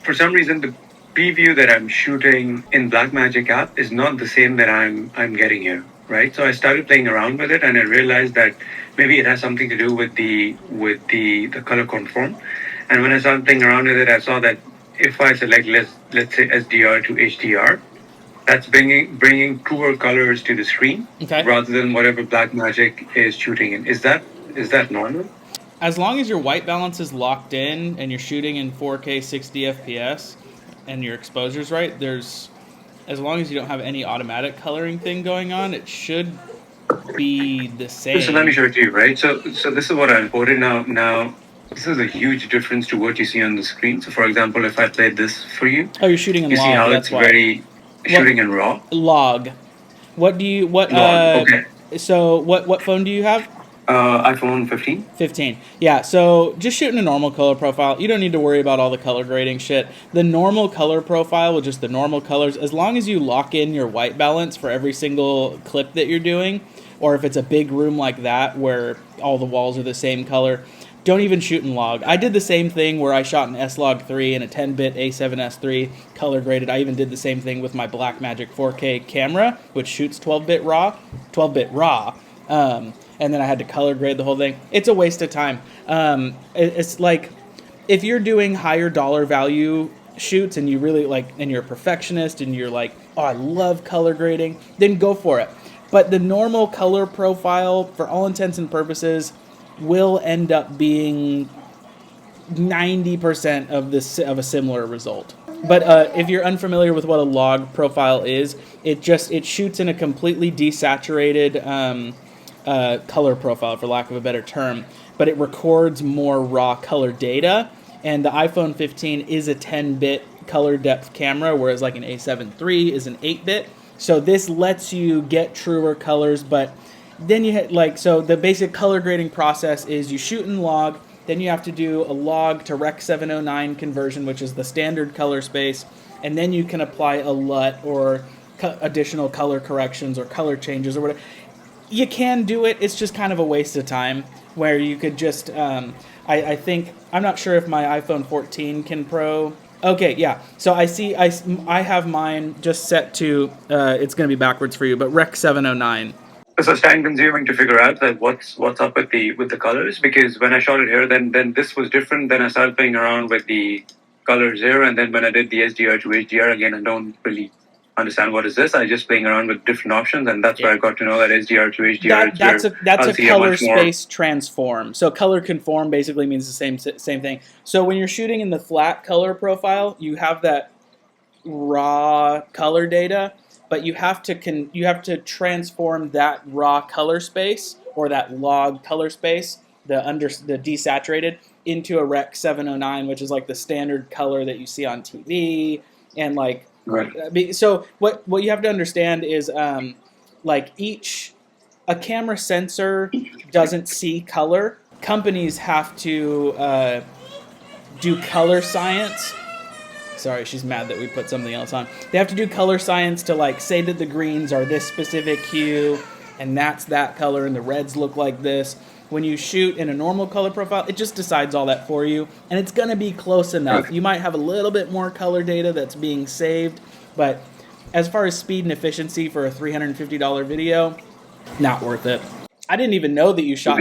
for some reason the preview that I'm shooting in Blackmagic app is not the same that I'm getting here, right? So I started playing around with it, and I realized that maybe it has something to do with the color conform. And when I started playing around with it, I saw that if I select let's say SDR to HDR, that's bringing truer colors to the screen Okay. rather than whatever Blackmagic is shooting in. Is that normal? As long as your white balance is locked in and you're shooting in 4K 60 FPS and your exposure's right, as long as you don't have any automatic coloring thing going on, it should be the So let me same. show it to you, right? So this is what I imported now. Now this is a huge difference to what you see on the screen. So for example, if I play this for you, Oh, you're shooting in you see log. how it's That's why. very What shooting in raw log? What do you what? log. Okay. So what phone do you have? iPhone 15. 15. Yeah, so just shooting a normal color profile. You don't need to worry about all the color grading shit. The normal color profile with just the normal colors, as long as you lock in your white balance for every single clip that you're doing, or if it's a big room like that where all the walls are the same color, don't even shoot in log. I did the same thing where I shot an S-Log 3 and a 10-bit A7S3 color graded. I even did the same thing with my Blackmagic 4K camera, which shoots 12-bit RAW. 12-bit RAW. And then I had to color grade the whole thing. It's a waste of time. It's like if you're doing higher dollar value shoots and you really like, and you're a perfectionist and you're like, oh, I love color grading, then go for it. But the normal color profile, for all intents and purposes, will end up being 90% of a similar result. But if you're unfamiliar with what a log profile is, it shoots in a completely desaturated color profile, for lack of a better term, but it records more raw color data. And the iPhone 15 is a 10-bit color depth camera, whereas like an A7 III is an 8-bit. So this lets you get truer colors, but then you hit so the basic color grading process is you shoot in log, then you have to do a log to Rec 709 conversion, which is the standard color space, and then you can apply a LUT or additional color corrections or color changes or whatever. You can do it. It's just kind of a waste of time where you could just, I think, I'm not sure if my iPhone 14 can Pro. Okay, yeah. So I have mine just set to, it's going to be backwards for you, but Rec 709. So it's time consuming to figure out that what's up with the colors, because when I shot it here, then this was different. Then I started playing around with the colors here, and then when I did the SDR to HDR again, I don't really understand what is this. I just playing around with different options, and that's where I got to know that SDR to HDR That's I'll a see color much more. space transform. So color conform basically means the same thing. So when you're shooting in the flat color profile, you have that raw color data, but you have to transform that raw color space or that log color space, the desaturated, into a Rec 709, which is like the standard color that you see on TV. And like, Right. so what you have to understand is like a camera sensor doesn't see color. Companies have to do color science. Sorry, she's mad that we put something else on. They have to do color science to like say that the greens are this specific hue and that's that color and the reds look like this. When you shoot in a normal color profile, it just decides all that for you, and it's going to be close enough. Okay. You might have a little bit more color data that's being saved, but as far as speed and efficiency for a $350 video, not worth it. I didn't even know that you shot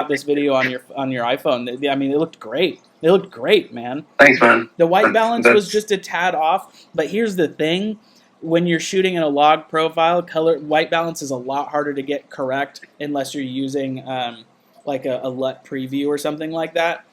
this video on your iPhone. I mean, it looked great. It looked great, man. Thanks, man. The white balance was That's just a tad off, but here's the thing: when you're shooting in a log profile, white balance is a lot harder to get correct unless you're using like a LUT preview or something like that.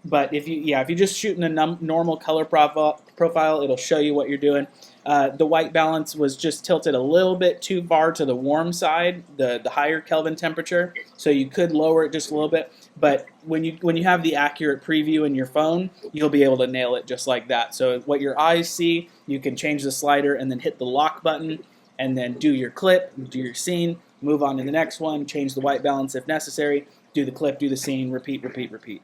But if you just shoot in a normal color profile, it'll show you what you're doing. The white balance was just tilted a little bit too far to the warm side, the higher Kelvin temperature, so you could lower it just a little bit. But when you have the accurate preview in your phone, you'll be able to nail it just like that. So what your eyes see, you can change the slider and then hit the lock button, and then do your clip, do your scene, move on to the next one, change the white balance if necessary, do the clip, do the scene, repeat, repeat, repeat.